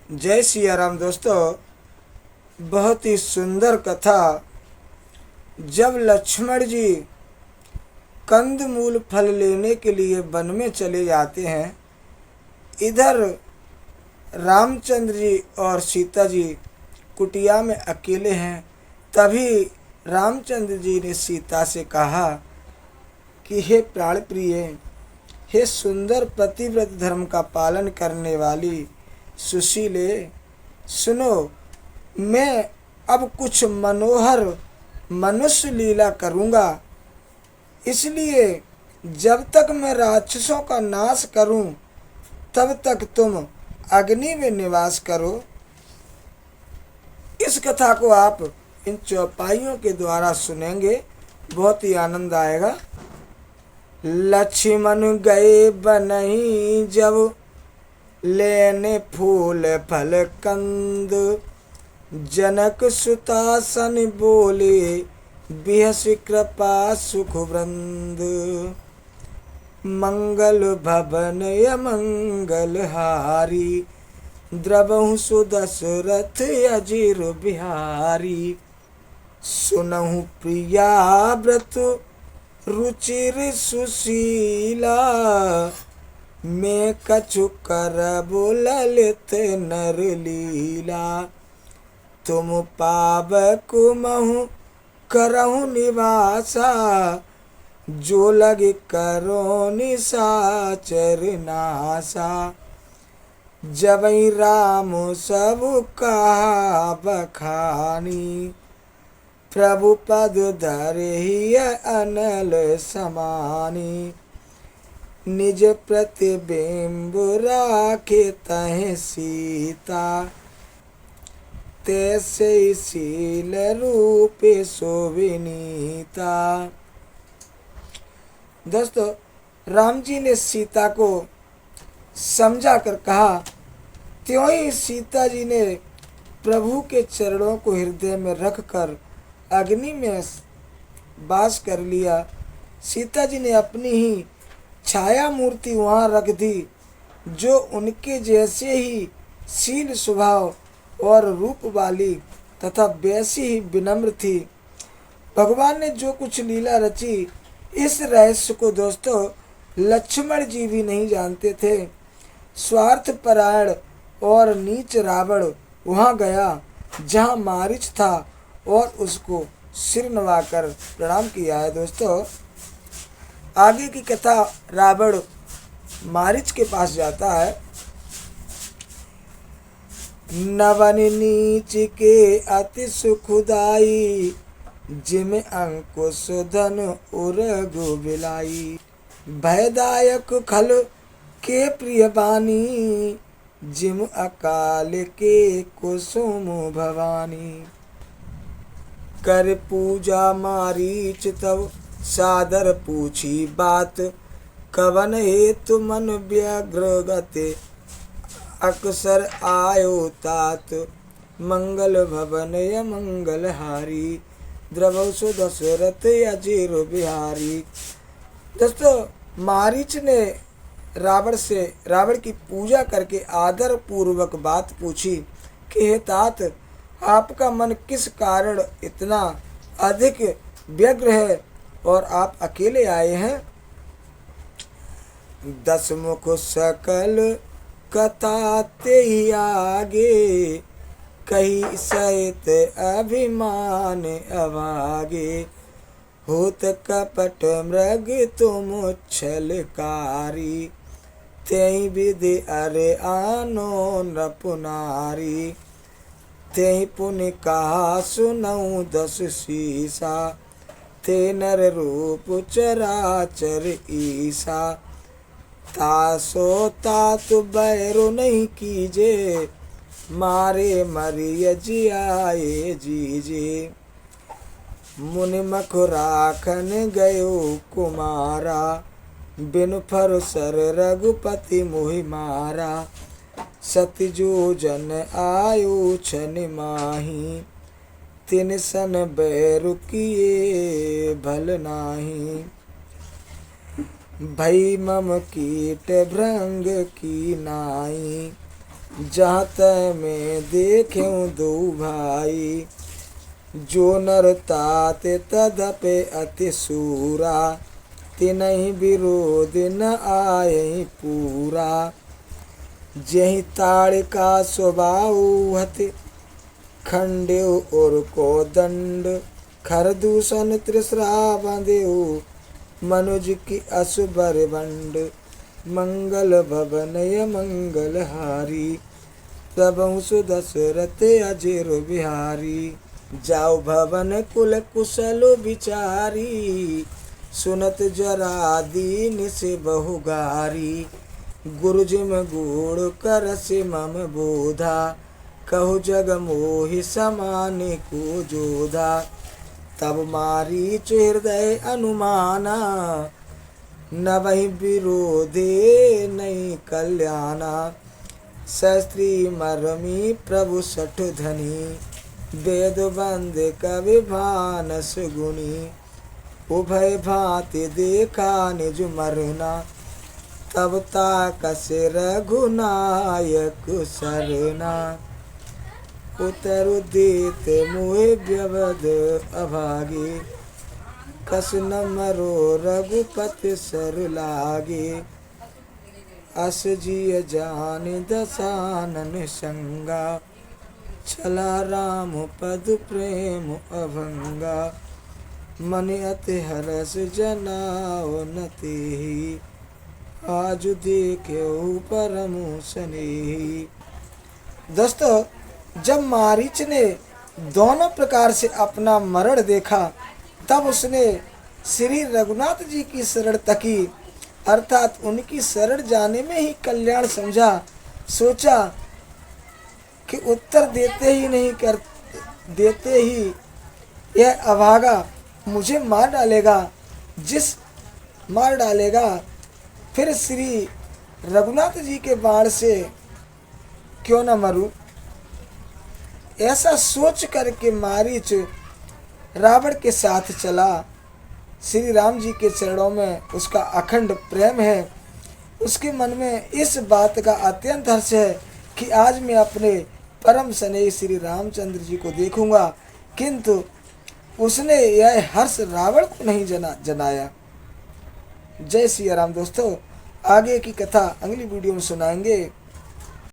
जय सिया राम दोस्तों। बहुत ही सुंदर कथा। जब लक्ष्मण जी कंद मूल फल लेने के लिए वन में चले जाते हैं, इधर रामचंद्र जी और सीता जी कुटिया में अकेले हैं। तभी रामचंद्र जी ने सीता से कहा कि हे प्राण प्रिय, हे सुंदर पतिव्रत धर्म का पालन करने वाली सुशीले, सुनो, मैं अब कुछ मनोहर मनुष्य लीला करूँगा। इसलिए जब तक मैं राक्षसों का नाश करूं, तब तक तुम अग्नि में निवास करो। इस कथा को आप इन चौपाइयों के द्वारा सुनेंगे, बहुत ही आनंद आएगा। लक्ष्मण गए बनहि जब लेने फूल फल कंद, जनक सुतासन बोले बिहस कृपा सुख वृंद। मंगल भवन अमंगल हारी, द्रवहु सुदशरथ अजीर बिहारी। सुनहु प्रिया व्रत रुचिर सुशीला, मैं कछु करबु ललित नर लीला। तुम पावक महु करहु निवासा, जो लगे करो निशाचर नासा। जबहि राम सब कहा बखानी, प्रभु पद धरहि अनल समानी। निज प्रतिबिंब राखे तहि सीता, तैसे शील रूपे शोभिनीता। दोस्तों, राम जी ने सीता को समझा कर कहा, त्यों ही सीता जी ने प्रभु के चरणों को हृदय में रखकर अग्नि में वास कर लिया। सीता जी ने अपनी ही छाया मूर्ति वहाँ रख दी, जो उनके जैसे ही शील स्वभाव और रूप वाली तथा वैसी ही विनम्र थी। भगवान ने जो कुछ लीला रची, इस रहस्य को दोस्तों लक्ष्मण जी भी नहीं जानते थे। स्वार्थ परायण और नीच रावण वहाँ गया जहाँ मारीच था और उसको सिर नवाकर प्रणाम किया है। दोस्तों, आगे की कथा, रावण मारीच के पास जाता है। नवन नीच के अति सुखदाई, जिम अंकुश धन उरगु बिलाई। भयदायक खल के प्रिय बानी, जिम अकाल के कुसुम भवानी। कर पूजा मारीच तब सादर पूछी बात, कवन हेतु मन व्यग्र गते अक्सर आयो तात। मंगल भवन अमंगल हारी, द्रवहु सुदशरथ अजीर बिहारी। दोस्तों, मारीच ने रावण की पूजा करके आदर पूर्वक बात पूछी कि हे तात, आपका मन किस कारण इतना अधिक व्यग्र है और आप अकेले आए हैं। 10 मुख सकल कथा ते ही आगे, कही सहित अभिमान अभागे। होत कपट मृग तुम छलकारी, तेहि विधि अरे आनो नपुनारी। तेहि पुनि कहा सुनऊ 10 शीसा, ते नर रूप चराचर ईसा। तासो तातु बैरो नहीं कीजे, मारे मरिय जियाए जीजे। मुनि मख राखन गयो कुमारा, बिनु फरसर रघुपति मोहि मारा। सति जो जन आयु छन माही, तिन सन बैरु किए भल नाही। भई मम कीट भृंग की नाई, जहाँ तय में देखें दो भाई, जो नर ताते तदपे अति सूरा, तिनहि विरोध न आये पूरा। जहि ताड़ का स्वभाव हति, खंडेव और को दंड, खर दूषण त्रिसरा बंदेव, मनुज की असुबर बंड। मंगल भवनय मंगल हारी, सबहु सुदशरथ अजेर बिहारी। जाओ भवन कुल कुशल विचारी, सुनत जरा दीन से बहुगारी। गुरुजिम गुण कर से मम बोधा, कहु जग मोहि समाने को जोधा। तब मारीच हृदय अनुमाना, नवहि विरोधे नहीं कल्याणा। शास्त्री मरमी प्रभु सठ धनी, वेद बंद कवि भानस गुणी। उभय भांति देखा निज मरना, तब ताकस रघुनायक सरना। उतरु देत मुहे व्यवध अभागे, कस न मरो रघुपति सर लागे। अस जिय जान दसानन संगा, छला राम पद प्रेम अभंगा। मन अति हरस जनाव न तेहि, आज देखेऊ परमु स्नेही। दोस्तों, जब मारीच ने दोनों प्रकार से अपना मरण देखा, तब उसने श्री रघुनाथ जी की शरण तकी, अर्थात उनकी शरण जाने में ही कल्याण समझा। सोचा कि उत्तर देते ही यह अभागा मुझे मार डालेगा, फिर श्री रघुनाथ जी के बाण से क्यों न मरूं। ऐसा सोच करके मारीच रावण के साथ चला। श्री राम जी के चरणों में उसका अखंड प्रेम है। उसके मन में इस बात का अत्यंत हर्ष है कि आज मैं अपने परम स्नेही श्री रामचंद्र जी को देखूंगा, किंतु उसने यह हर्ष रावण को नहीं जनाया। जय सिया राम। दोस्तों, आगे की कथा अगली वीडियो में सुनाएंगे।